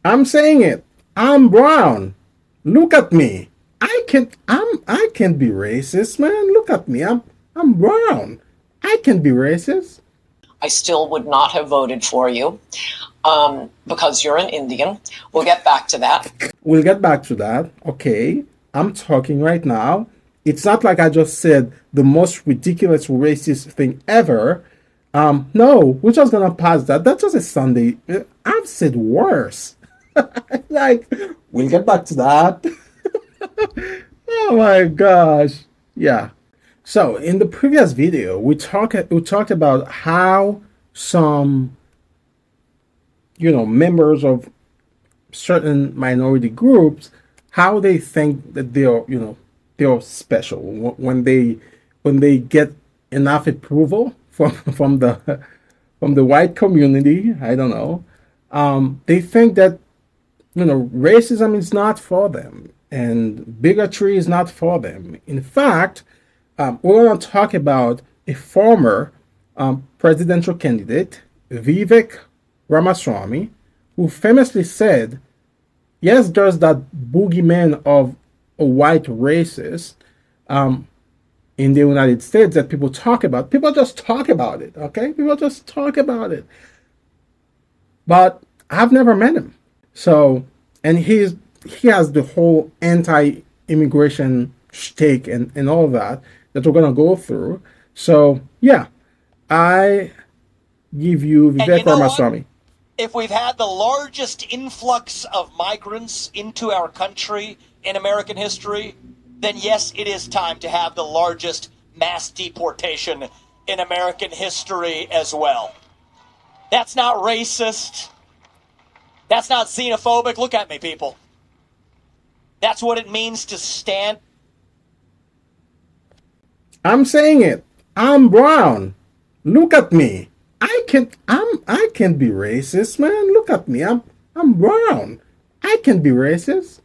I'm saying it. I'm brown. Look at me. I can't be racist, man. Look at me. I'm brown. I can be racist. I still would not have voted for you because you're an Indian. We'll get back to that. We'll get back to that. Okay. I'm talking right now. It's not like I just said the most ridiculous racist thing ever. No, we're just gonna pass that. That's just a Sunday. I've said worse. Like, we'll get back to that. Oh my gosh. Yeah. So in the previous video, we talked about how some members of certain minority groups, how they think that they're special when they get enough approval from the white community. I don't know. They think that racism is not for them and bigotry is not for them. In fact, we're going to talk about a former presidential candidate, Vivek Ramaswamy, who famously said, yes, there's that boogeyman of a white racist in the United States that people talk about. People just talk about it, okay? People just talk about it. But I've never met him. So, and he has the whole anti-immigration stake and all that we're gonna go through. So yeah, I give you Vivek Ramaswamy. If we've had the largest influx of migrants into our country in American history, then yes, it is time to have the largest mass deportation in American history as well. That's not racist. That's not xenophobic. Look at me, people. That's what it means to stand. I'm saying it. I'm brown. Look at me. I can't be racist, man. Look at me. I'm brown. I can be racist.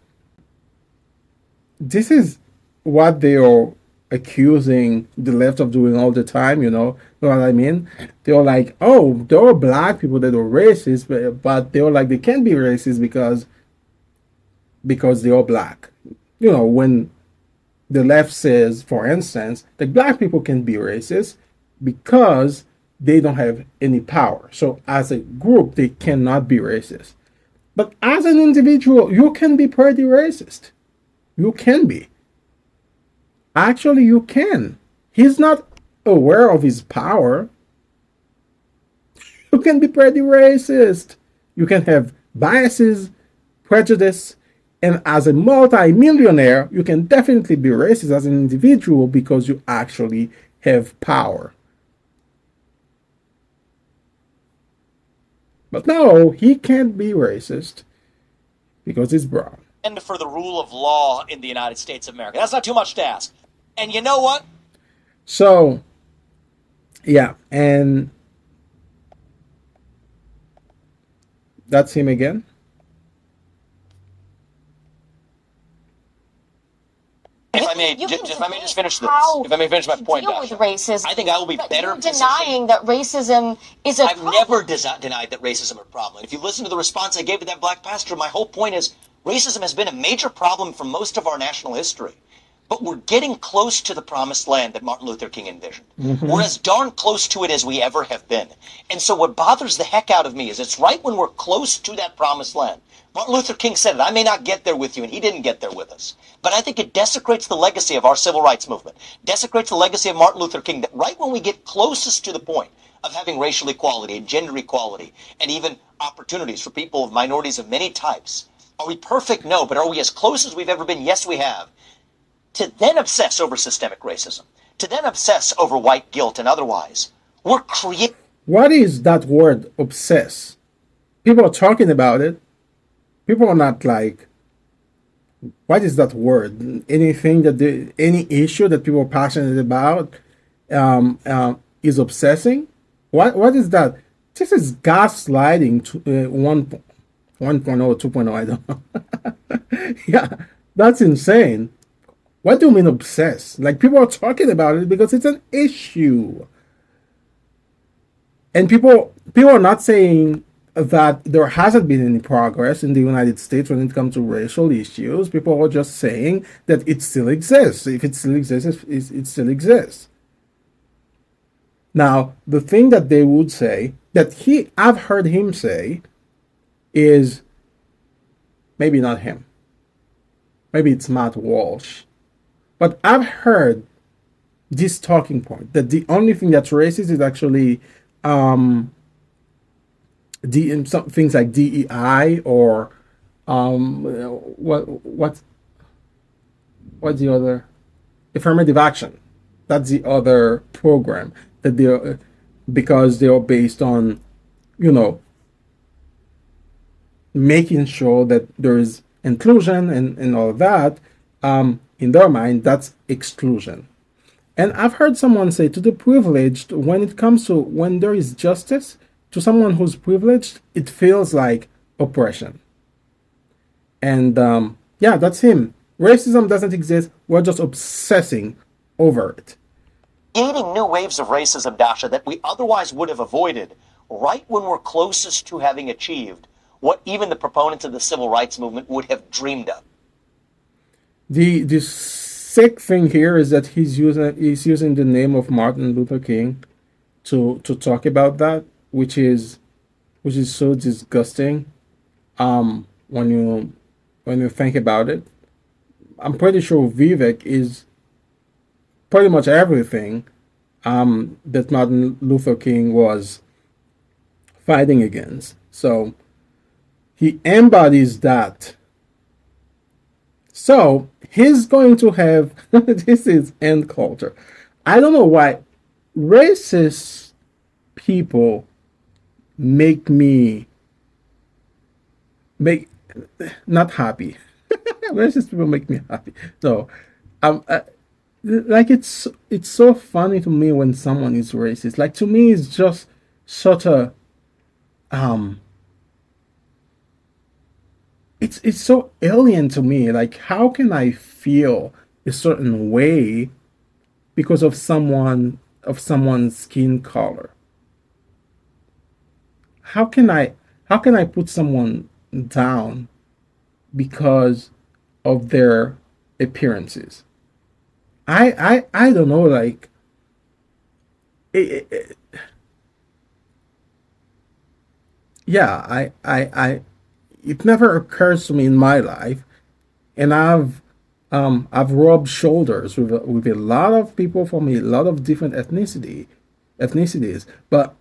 This is what they are accusing the left of doing all the time, know what I mean? They're like, oh, there are black people that are racist, but they're like they can't be racist because they're black. When the left says, for instance, that black people can be racist because they don't have any power. So as a group, they cannot be racist. But as an individual, you can be pretty racist. You can be. Actually, you can. He's not aware of his power. You can be pretty racist. You can have biases, prejudice, and as a multi-millionaire, you can definitely be racist as an individual because you actually have power. But no, he can't be racist because he's brown. And for the rule of law in the United States of America. That's not too much to ask. And you know what? So, yeah, and that's him again. If I may just finish this. If I may finish my point, with racism, I think I will be better denying that racism is a problem. I've never denied that racism is a problem. If you listen to the response I gave to that black pastor, my whole point is racism has been a major problem for most of our national history. But we're getting close to the promised land that Martin Luther King envisioned. Mm-hmm. We're as darn close to it as we ever have been. And so what bothers the heck out of me is it's right when we're close to that promised land. Martin Luther King said it, I may not get there with you, and he didn't get there with us. But I think it desecrates the legacy of our civil rights movement, desecrates the legacy of Martin Luther King, that right when we get closest to the point of having racial equality and gender equality and even opportunities for people of minorities of many types, are we perfect? No. But are we as close as we've ever been? Yes, we have. To then obsess over systemic racism, to then obsess over white guilt and otherwise, we're creating... What is that word, obsess? People are talking about it. People are not like, what is that word? Anything any issue that people are passionate about is obsessing? What is that? This is gaslighting to 1.0, 2.0, I don't know. Yeah, that's insane. What do you mean obsessed? Like, people are talking about it because it's an issue. And people are not saying that there hasn't been any progress in the United States when it comes to racial issues. People are just saying that it still exists. If it still exists, it still exists. Now, the thing that they would say that I've heard him say is maybe not him. Maybe it's Matt Walsh. But I've heard this talking point that the only thing that's racist is actually some things like DEI or what's the other affirmative action. That's the other program that they're because they are based on, you know, making sure that there is inclusion and all of that. In their mind, that's exclusion. And I've heard someone say to the privileged, when there is justice, to someone who's privileged, it feels like oppression. And yeah, that's him. Racism doesn't exist. We're just obsessing over it. Creating new waves of racism, Dasha, that we otherwise would have avoided right when we're closest to having achieved what even the proponents of the civil rights movement would have dreamed of. The sick thing here is that he's using the name of Martin Luther King to talk about that, which is so disgusting. When you think about it, I'm pretty sure Vivek is pretty much everything that Martin Luther King was fighting against. So he embodies that. So he's going to have this is Ann Coulter. I don't know why racist people make not happy. Racist people make me happy. So like it's so funny to me when someone is racist. Like, to me, it's just such a it's so alien to me. Like, how can I feel a certain way because of someone's skin color? How can I put someone down because of their appearances? I don't know, like yeah, it never occurs to me in my life, and I've rubbed shoulders with a lot of people from a lot of different ethnicities, but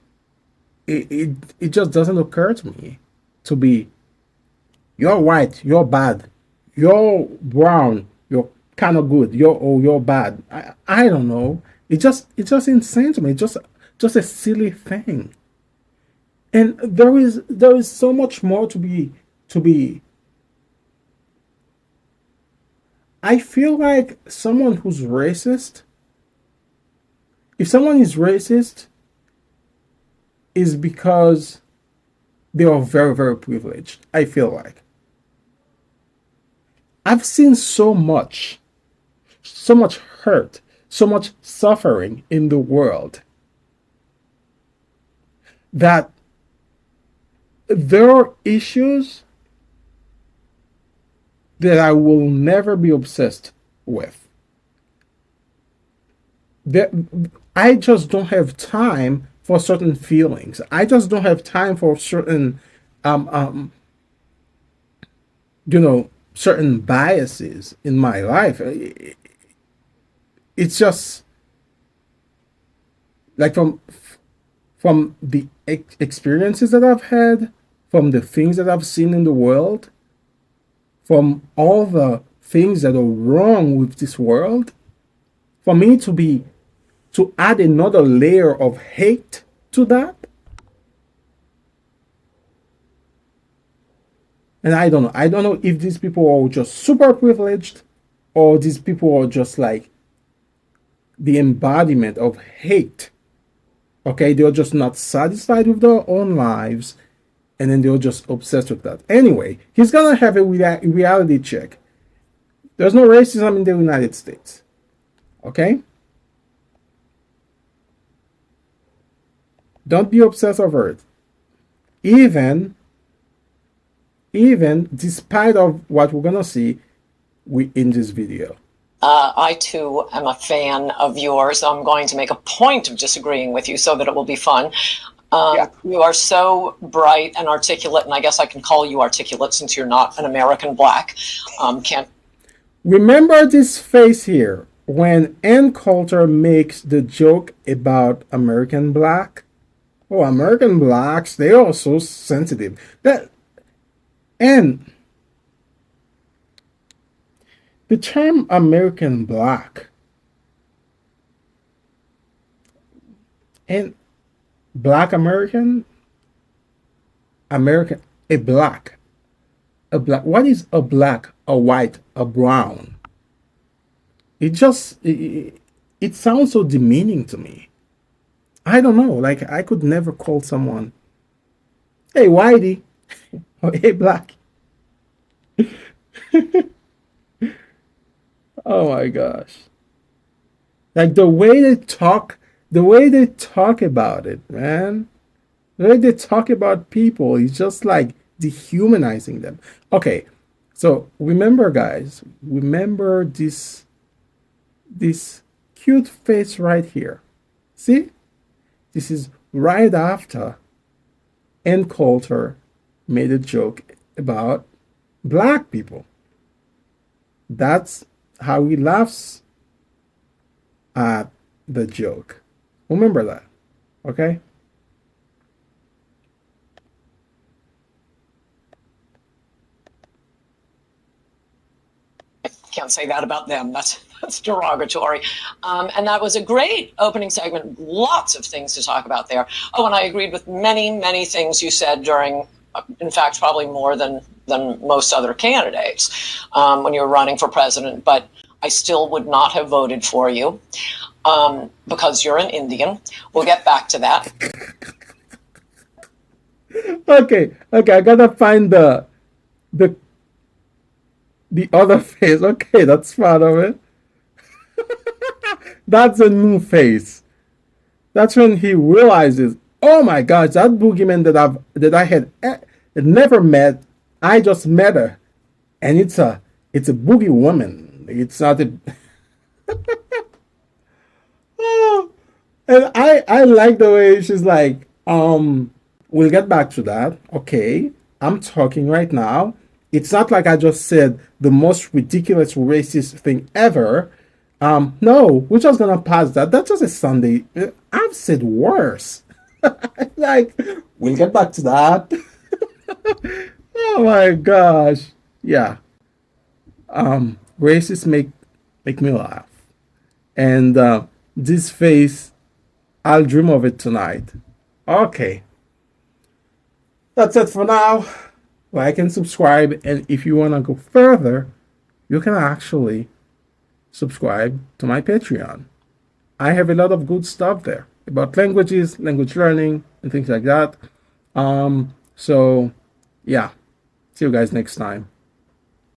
it just doesn't occur to me to be, you're white, you're bad, you're brown, you're kind of good, you're bad. I don't know. It's just insane to me. Just a silly thing. And there is so much more to be. I feel like someone who's racist, if someone is racist, is because they are very, very privileged. I feel like I've seen so much hurt, so much suffering in the world that there are issues that I will never be obsessed with. That I just don't have time for certain feelings. I just don't have time for certain certain biases in my life. It's just like from the experiences that I've had, from the things that I've seen in the world, from all the things that are wrong with this world, for me to add another layer of hate to that. And I don't know. I don't know if these people are just super privileged or these people are just like the embodiment of hate. Okay, they're just not satisfied with their own lives, and then they're just obsessed with that. Anyway, he's gonna have a reality check. There's no racism in the United States. Okay? Don't be obsessed over it. even despite of what we're gonna see in this video. I too am a fan of yours. I'm going to make a point of disagreeing with you so that it will be fun. Yeah. You are so bright and articulate, and I guess I can call you articulate since you're not an American black. Can't Remember this face here when Ann Coulter makes the joke about American black? Oh, American blacks, they are so sensitive. And the term American black and black American, a black, what is a black, a white, a brown? It sounds so demeaning to me. I don't know, like I could never call someone, hey whitey, or hey black. Oh my gosh. Like the way they talk about it, man. The way they talk about people is just like dehumanizing them. Okay, so remember, guys, remember this cute face right here. See? This is right after Ann Coulter made a joke about black people. That's how he laughs at the joke. Remember that, okay? can't say that about them. That's derogatory. And that was a great opening segment. Lots of things to talk about there. Oh, and I agreed with many things you said during, in fact, probably more than most other candidates when you were running for president. But I still would not have voted for you because you're an Indian. We'll get back to that. Okay, I gotta find the other face. Okay, that's part of it. That's a new face. That's when he realizes, oh my gosh, that boogeyman that I had never met, I just met her, and it's a boogie woman. It's not a. Oh, and I like the way she's like, we'll get back to that. Okay, I'm talking right now. It's not like I just said the most ridiculous racist thing ever. No, we're just gonna pass that. That's just a Sunday. I've said worse. Like, we'll get back to that. Oh my gosh. Yeah. Racists make me laugh. And this face, I'll dream of it tonight. Okay. That's it for now. Like and subscribe, and if you want to go further, you can actually subscribe to my Patreon. I have a lot of good stuff there about languages, language learning, and things like that. So yeah, see you guys next time.